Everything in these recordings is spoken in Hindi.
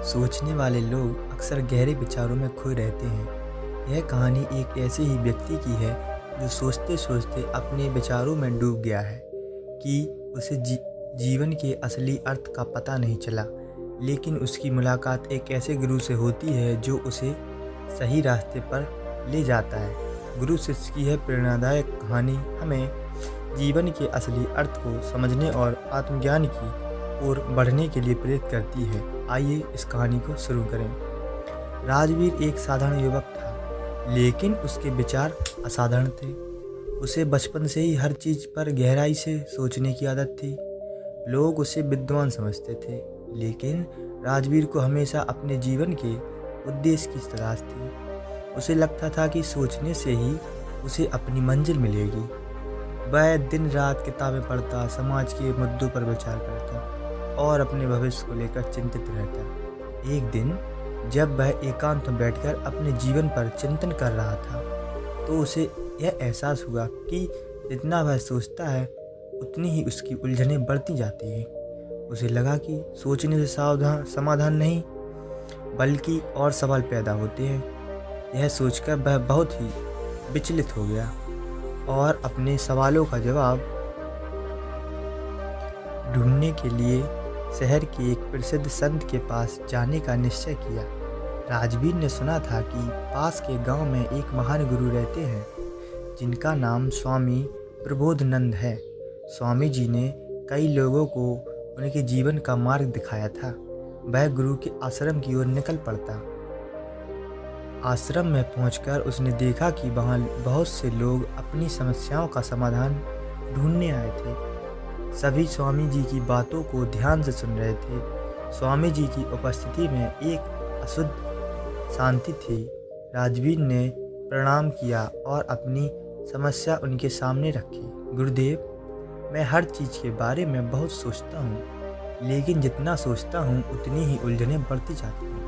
सोचने वाले लोग अक्सर गहरे विचारों में खोए रहते हैं। यह कहानी एक ऐसे ही व्यक्ति की है जो सोचते सोचते अपने विचारों में डूब गया है कि उसे जीवन के असली अर्थ का पता नहीं चला। लेकिन उसकी मुलाकात एक ऐसे गुरु से होती है जो उसे सही रास्ते पर ले जाता है। गुरु शिष्य की यह प्रेरणादायक कहानी हमें जीवन के असली अर्थ को समझने और आत्मज्ञान की ओर बढ़ने के लिए प्रेरित करती है। आइए इस कहानी को शुरू करें। राजवीर एक साधारण युवक था, लेकिन उसके विचार असाधारण थे। उसे बचपन से ही हर चीज़ पर गहराई से सोचने की आदत थी। लोग उसे विद्वान समझते थे, लेकिन राजवीर को हमेशा अपने जीवन के उद्देश्य की तलाश थी। उसे लगता था कि सोचने से ही उसे अपनी मंजिल मिलेगी। वह दिन रात किताबें पढ़ता, समाज के मुद्दों पर विचार करता और अपने भविष्य को लेकर चिंतित रहता। एक दिन जब वह एकांत में बैठकर अपने जीवन पर चिंतन कर रहा था, तो उसे यह एहसास हुआ कि जितना वह सोचता है उतनी ही उसकी उलझनें बढ़ती जाती हैं। उसे लगा कि सोचने से समाधान नहीं, बल्कि और सवाल पैदा होते हैं। यह सोचकर वह बहुत ही विचलित हो गया और अपने सवालों का जवाब ढूंढने के लिए शहर के एक प्रसिद्ध संत के पास जाने का निश्चय किया। राजवीर ने सुना था कि पास के गांव में एक महान गुरु रहते हैं जिनका नाम स्वामी प्रबोधानंद है। स्वामी जी ने कई लोगों को उनके जीवन का मार्ग दिखाया था। वह गुरु के आश्रम की ओर निकल पड़ता। आश्रम में पहुंचकर उसने देखा कि वहां बहुत से लोग अपनी समस्याओं का समाधान ढूंढने आए थे। सभी स्वामी जी की बातों को ध्यान से सुन रहे थे। स्वामी जी की उपस्थिति में एक अशुद्ध शांति थी। राजवीर ने प्रणाम किया और अपनी समस्या उनके सामने रखी। गुरुदेव, मैं हर चीज़ के बारे में बहुत सोचता हूँ, लेकिन जितना सोचता हूँ उतनी ही उलझनें बढ़ती जाती हैं।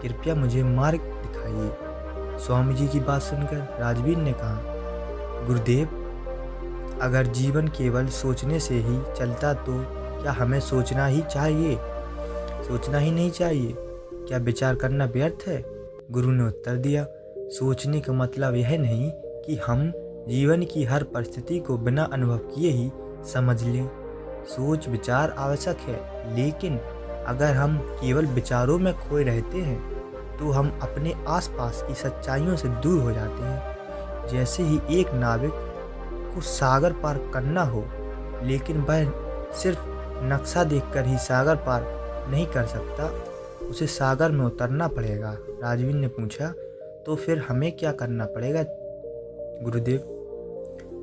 कृपया मुझे मार्ग दिखाइए। स्वामी जी की बात सुनकर राजवीर ने कहा, गुरुदेव, अगर जीवन केवल सोचने से ही चलता तो क्या हमें सोचना ही नहीं चाहिए? क्या विचार करना व्यर्थ है? गुरु ने उत्तर दिया, सोचने का मतलब यह नहीं कि हम जीवन की हर परिस्थिति को बिना अनुभव किए ही समझ लें। सोच विचार आवश्यक है, लेकिन अगर हम केवल विचारों में खोए रहते हैं तो हम अपने आसपास की सच्चाइयों से दूर हो जाते हैं। जैसे ही एक नाविक को सागर पार करना हो, लेकिन वह सिर्फ नक्शा देखकर ही सागर पार नहीं कर सकता, उसे सागर में उतरना पड़ेगा। राजवीर ने पूछा, तो फिर हमें क्या करना पड़ेगा गुरुदेव?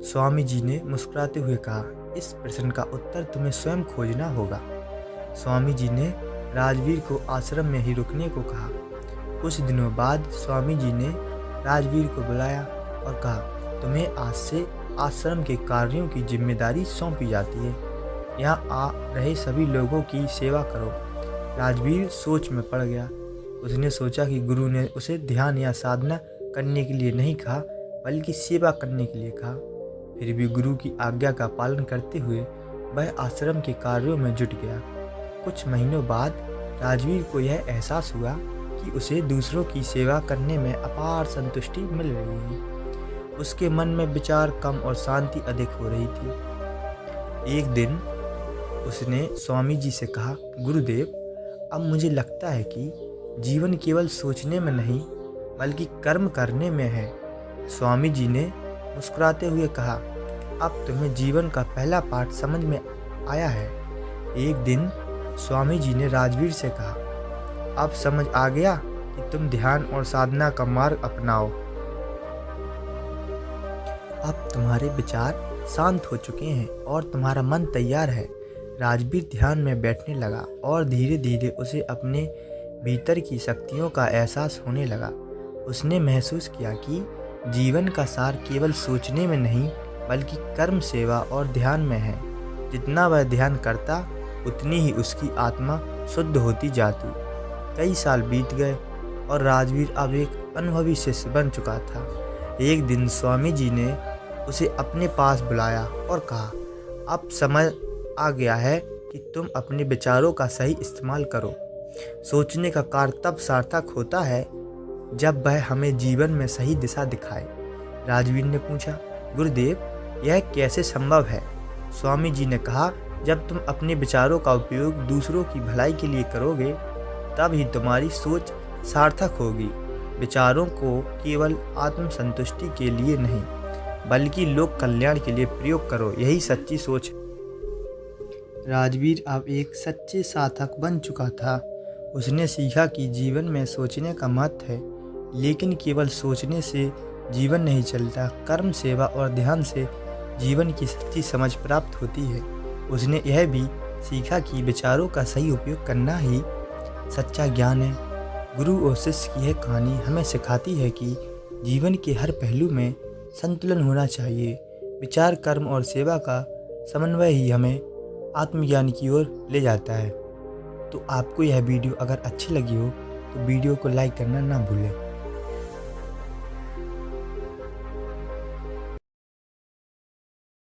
स्वामी जी ने मुस्कुराते हुए कहा, इस प्रश्न का उत्तर तुम्हें स्वयं खोजना होगा। स्वामी जी ने राजवीर को आश्रम में ही रुकने को कहा। कुछ दिनों बाद स्वामी जी ने राजवीर को बुलाया और कहा, तुम्हें आज से आश्रम के कार्यों की जिम्मेदारी सौंपी जाती है। यहाँ आ रहे सभी लोगों की सेवा करो। राजवीर सोच में पड़ गया। उसने सोचा कि गुरु ने उसे ध्यान या साधना करने के लिए नहीं कहा, बल्कि सेवा करने के लिए कहा। फिर भी गुरु की आज्ञा का पालन करते हुए वह आश्रम के कार्यों में जुट गया। कुछ महीनों बाद राजवीर को यह एहसास हुआ कि उसे दूसरों की सेवा करने में अपार संतुष्टि मिल रही है। उसके मन में विचार कम और शांति अधिक हो रही थी। एक दिन उसने स्वामी जी से कहा, गुरुदेव, अब मुझे लगता है कि जीवन केवल सोचने में नहीं, बल्कि कर्म करने में है। स्वामी जी ने मुस्कुराते हुए कहा, अब तुम्हें जीवन का पहला पाठ समझ में आया है। एक दिन स्वामी जी ने राजवीर से कहा, अब समझ आ गया कि तुम ध्यान और साधना का मार्ग अपनाओ। अब तुम्हारे विचार शांत हो चुके हैं और तुम्हारा मन तैयार है। राजवीर ध्यान में बैठने लगा और धीरे धीरे उसे अपने भीतर की शक्तियों का एहसास होने लगा। उसने महसूस किया कि जीवन का सार केवल सोचने में नहीं, बल्कि कर्म, सेवा और ध्यान में है। जितना वह ध्यान करता, उतनी ही उसकी आत्मा शुद्ध होती जाती। कई साल बीत गए और राजवीर अब एक अनुभवी शिष्य बन चुका था। एक दिन स्वामी जी ने उसे अपने पास बुलाया और कहा, अब समझ आ गया है कि तुम अपने विचारों का सही इस्तेमाल करो। सोचने का कार्य तब सार्थक होता है जब वह हमें जीवन में सही दिशा दिखाए। राजवीर ने पूछा, गुरुदेव यह कैसे संभव है? स्वामी जी ने कहा, जब तुम अपने विचारों का उपयोग दूसरों की भलाई के लिए करोगे तब ही तुम्हारी सोच सार्थक होगी। विचारों को केवल आत्मसंतुष्टि के लिए नहीं बल्कि लोक कल्याण के लिए प्रयोग करो, यही सच्ची सोच है। राजवीर अब एक सच्चे साधक बन चुका था। उसने सीखा कि जीवन में सोचने का महत्व है, लेकिन केवल सोचने से जीवन नहीं चलता। कर्म, सेवा और ध्यान से जीवन की सच्ची समझ प्राप्त होती है। उसने यह भी सीखा कि विचारों का सही उपयोग करना ही सच्चा ज्ञान है। गुरु और शिष्य की यह कहानी हमें सिखाती है कि जीवन के हर पहलू में संतुलन होना चाहिए। विचार, कर्म और सेवा का समन्वय ही हमें आत्मज्ञान की ओर ले जाता है। तो आपको यह वीडियो अगर अच्छी लगी हो तो वीडियो को लाइक करना ना भूलें।